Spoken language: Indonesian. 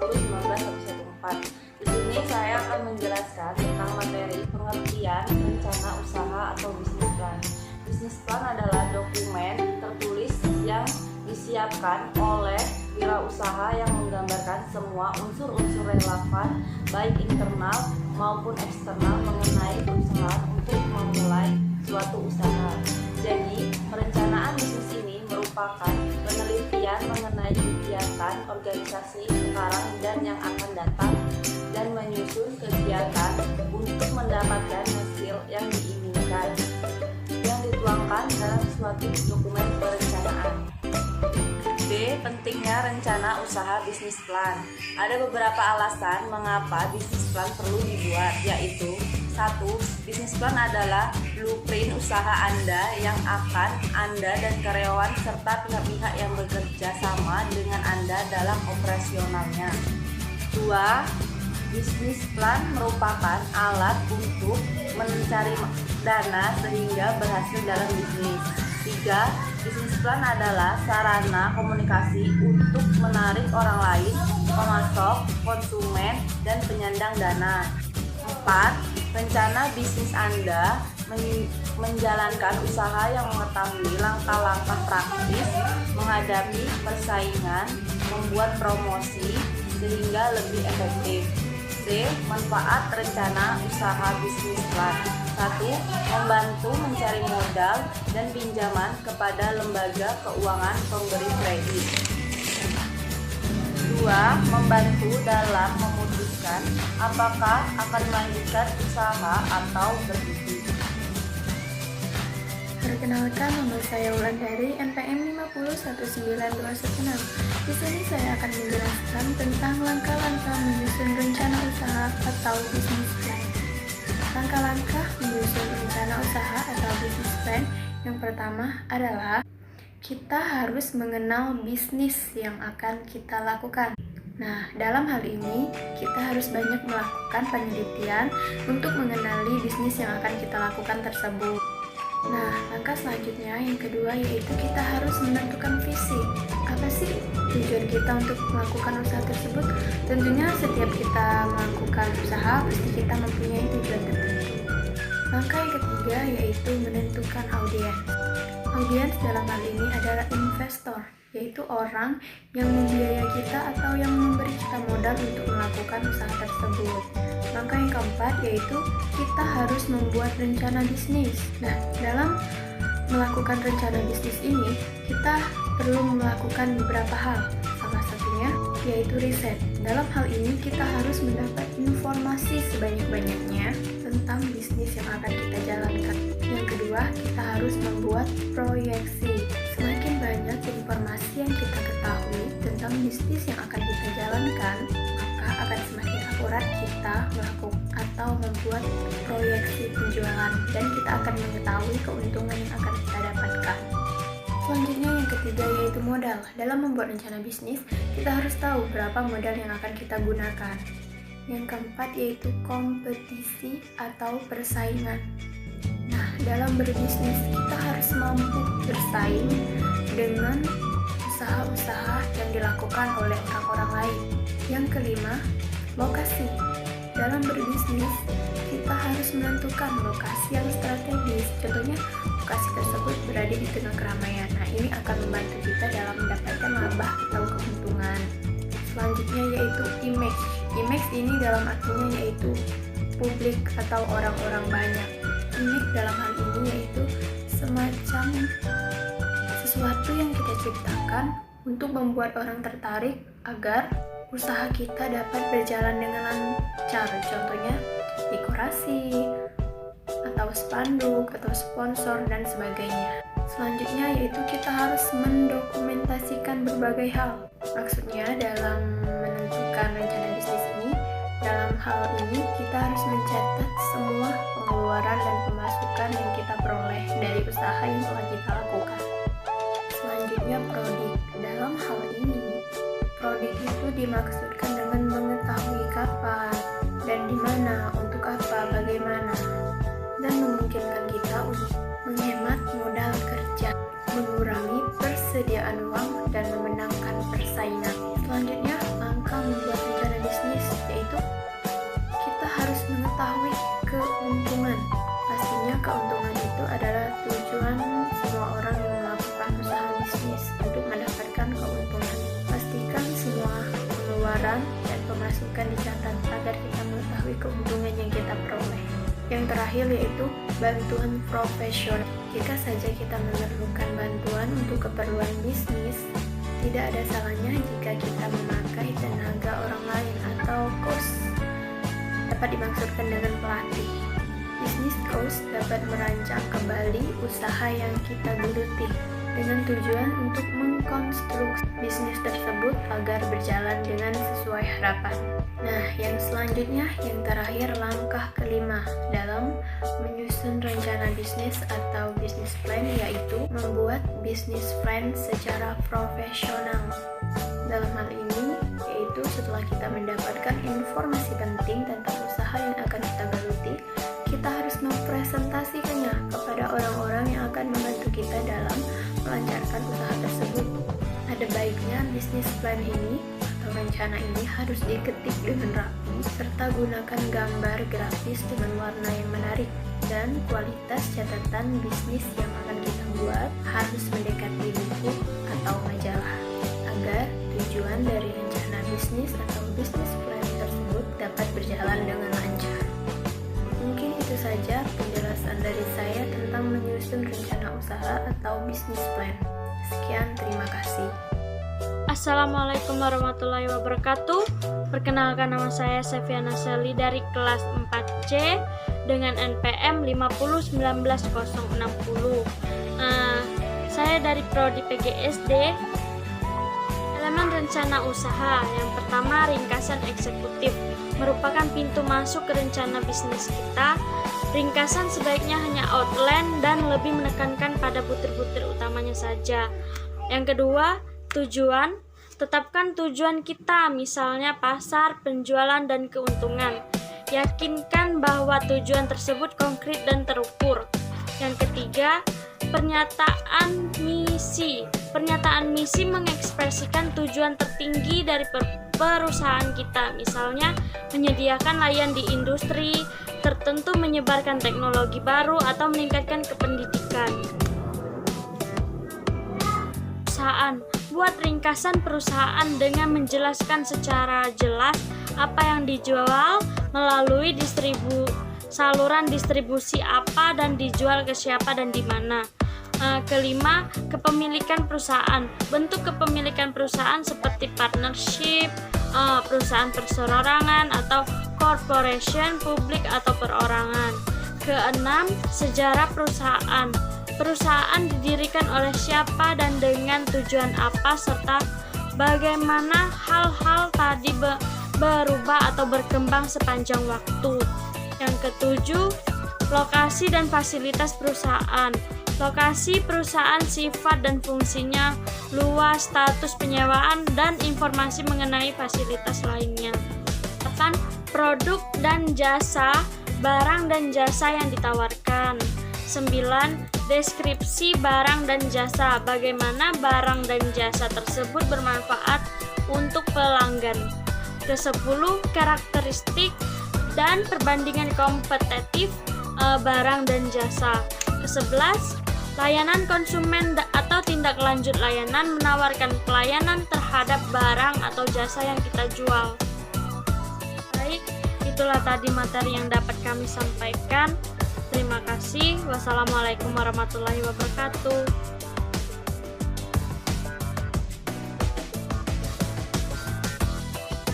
2020-1914. Di sini saya akan menjelaskan tentang materi pengertian rencana usaha atau bisnis plan. Bisnis plan adalah dokumen tertulis yang disiapkan oleh wirausaha yang menggambarkan semua unsur-unsur relevan baik internal maupun eksternal mengenai perusahaan untuk memulai suatu usaha. Jadi, perencanaan bisnis ini merupakan penelitian mengenai kegiatan organisasi sekarang dan yang akan datang dan menyusun kegiatan untuk mendapatkan hasil yang diinginkan yang dituangkan dalam suatu dokumen perencanaan. B. Pentingnya rencana usaha bisnis plan. Ada beberapa alasan mengapa bisnis plan perlu dibuat, yaitu 1. Bisnis plan adalah blueprint usaha Anda yang akan Anda dan karyawan serta pihak-pihak yang bekerja sama dengan Anda dalam operasionalnya. 2. Bisnis plan merupakan alat untuk mencari dana sehingga berhasil dalam bisnis. 3. Bisnis plan adalah sarana komunikasi untuk menarik orang lain, pemasok, konsumen, dan penyandang dana. 4. Rencana bisnis Anda menjalankan usaha yang mengetahui langkah-langkah praktis menghadapi persaingan, membuat promosi sehingga lebih efektif. C. Manfaat rencana usaha bisnis plan. 1. Membantu mencari modal dan pinjaman kepada lembaga keuangan pemberi kredit. 2. Membantu dalam memutuskan apakah akan melanjutkan usaha atau berhenti. Perkenalkan, nama saya Wulandari, NPM 5019216. Di sini saya akan menjelaskan tentang langkah-langkah menyusun rencana usaha atau bisnis plan. Langkah-langkah menyusun rencana usaha atau bisnis plan yang pertama adalah kita harus mengenal bisnis yang akan kita lakukan. Nah, dalam hal ini kita harus banyak melakukan penelitian untuk mengenali bisnis yang akan kita lakukan tersebut. Nah, langkah selanjutnya yang kedua yaitu kita harus menentukan visi. Apa sih tujuan kita untuk melakukan usaha tersebut? Tentunya setiap kita melakukan usaha pasti kita mempunyai tujuan tertentu. Langkah yang ketiga yaitu menentukan audiens. Audiens dalam hal ini adalah investor, yaitu orang yang membiayai kita atau yang memberi kita modal untuk melakukan usaha tersebut. Langkah yang keempat yaitu kita harus membuat rencana bisnis. Nah, dalam melakukan rencana bisnis ini, kita perlu melakukan beberapa hal. Salah satunya yaitu riset. Dalam hal ini kita harus mendapat informasi sebanyak-banyaknya tentang bisnis yang akan kita jalankan. Yang kedua, kita harus membuat proyeksi. Semakin banyak informasi yang kita ketahui tentang bisnis yang akan kita jalankan, maka akan semakin akurat kita melakukan atau membuat proyeksi penjualan dan kita akan mengetahui keuntungan yang akan kita dapatkan. Selanjutnya yang ketiga yaitu modal. Dalam membuat rencana bisnis, kita harus tahu berapa modal yang akan kita gunakan. Yang keempat yaitu kompetisi atau persaingan. Nah, dalam berbisnis kita harus mampu bersaing dengan usaha-usaha yang dilakukan oleh orang-orang lain. Yang kelima, lokasi. Dalam berbisnis, kita harus menentukan lokasi yang strategis. Contohnya, lokasi tersebut berada di tengah keramaian. Nah, ini akan membantu kita dalam mendapatkan laba atau keuntungan. Selanjutnya yaitu image. Image ini dalam artinya yaitu publik atau orang-orang banyak. Image dalam hal ini yaitu semacam sesuatu yang kita ciptakan untuk membuat orang tertarik agar usaha kita dapat berjalan dengan lancar. Contohnya dekorasi atau spanduk atau sponsor dan sebagainya. Selanjutnya yaitu kita harus mendokumentasikan berbagai hal. Maksudnya dalam menentukan rencana bisnis ini, dalam hal ini kita harus mencatat semua pengeluaran dan pemasukan yang kita peroleh dari usaha yang telah kita lakukan. Selanjutnya prodik. Dalam hal ini, prodik itu dimaksudkan dengan mengetahui kapan dan di mana, untuk apa, bagaimana, dan memungkinkan kita untuk menghemat modal kerja, mengurangi persediaan uang, dan memenangkan persaingan. Selanjutnya, angka membuat pengeluaran dan pemasukan dicatat agar kita mengetahui keuntungan yang kita peroleh. Yang terakhir yaitu bantuan profesional. Jika saja kita memerlukan bantuan untuk keperluan bisnis, tidak ada salahnya jika kita memakai tenaga orang lain atau coach. Dapat dimaksudkan dengan pelatih. Business coach dapat merancang kembali usaha yang kita geluti dengan tujuan untuk mengkonstruksi bisnis tersebut agar berjalan dengan sesuai harapan. Nah, yang selanjutnya, yang terakhir, langkah kelima dalam menyusun rencana bisnis atau business plan, yaitu membuat business plan secara profesional. Dalam hal ini, yaitu setelah kita mendapatkan informasi penting tentang usaha yang akan kita geluti, kita harus mempresentasikannya kepada orang-orang yang akan membantu kita dalam melancarkan usaha tersebut. Ada baiknya bisnis plan ini atau rencana ini harus diketik dengan rapi serta gunakan gambar grafis dengan warna yang menarik, dan kualitas catatan bisnis yang akan kita buat harus mendekati buku atau majalah agar tujuan dari rencana bisnis atau bisnis plan tersebut dapat berjalan dengan lancar. Mungkin itu saja penjelasan dari saya tentang menyusun rencana usaha atau bisnis plan. Sekian, terima kasih. Assalamualaikum warahmatullahi wabarakatuh. Perkenalkan, nama saya Seviana Seli dari kelas 4C dengan NPM 5019060. Saya dari Prodi PGSD. Elemen rencana usaha. Yang pertama, ringkasan eksekutif merupakan pintu masuk ke rencana bisnis kita. Ringkasan sebaiknya hanya outline dan lebih menekankan pada butir-butir utamanya saja. Yang kedua, tujuan. Tetapkan tujuan kita, misalnya pasar, penjualan, dan keuntungan. Yakinkan bahwa tujuan tersebut konkret dan terukur. Yang ketiga, pernyataan misi. Pernyataan misi mengekspresikan tujuan tertinggi dari perusahaan kita, misalnya menyediakan layanan di industri tertentu, menyebarkan teknologi baru, atau meningkatkan kependidikan. Perusahaan. Buat ringkasan perusahaan dengan menjelaskan secara jelas apa yang dijual melalui saluran distribusi apa dan dijual ke siapa dan di mana. Kelima, kepemilikan perusahaan. Bentuk kepemilikan perusahaan seperti partnership, perusahaan perseorangan, atau corporation, publik atau perorangan. Keenam, sejarah perusahaan. Perusahaan didirikan oleh siapa dan dengan tujuan apa, serta bagaimana hal-hal tadi berubah atau berkembang sepanjang waktu. Yang ketujuh, lokasi dan fasilitas perusahaan. Lokasi perusahaan, sifat dan fungsinya, luas, status penyewaan, dan informasi mengenai fasilitas lainnya. 8. Produk dan jasa, barang dan jasa yang ditawarkan. 9. Deskripsi barang dan jasa, bagaimana barang dan jasa tersebut bermanfaat untuk pelanggan. Ke-10, karakteristik dan perbandingan kompetitif barang dan jasa. Ke-11, layanan konsumen atau tindak lanjut layanan, menawarkan pelayanan terhadap barang atau jasa yang kita jual. Baik, itulah tadi materi yang dapat kami sampaikan. Terima kasih. Wassalamualaikum warahmatullahi wabarakatuh.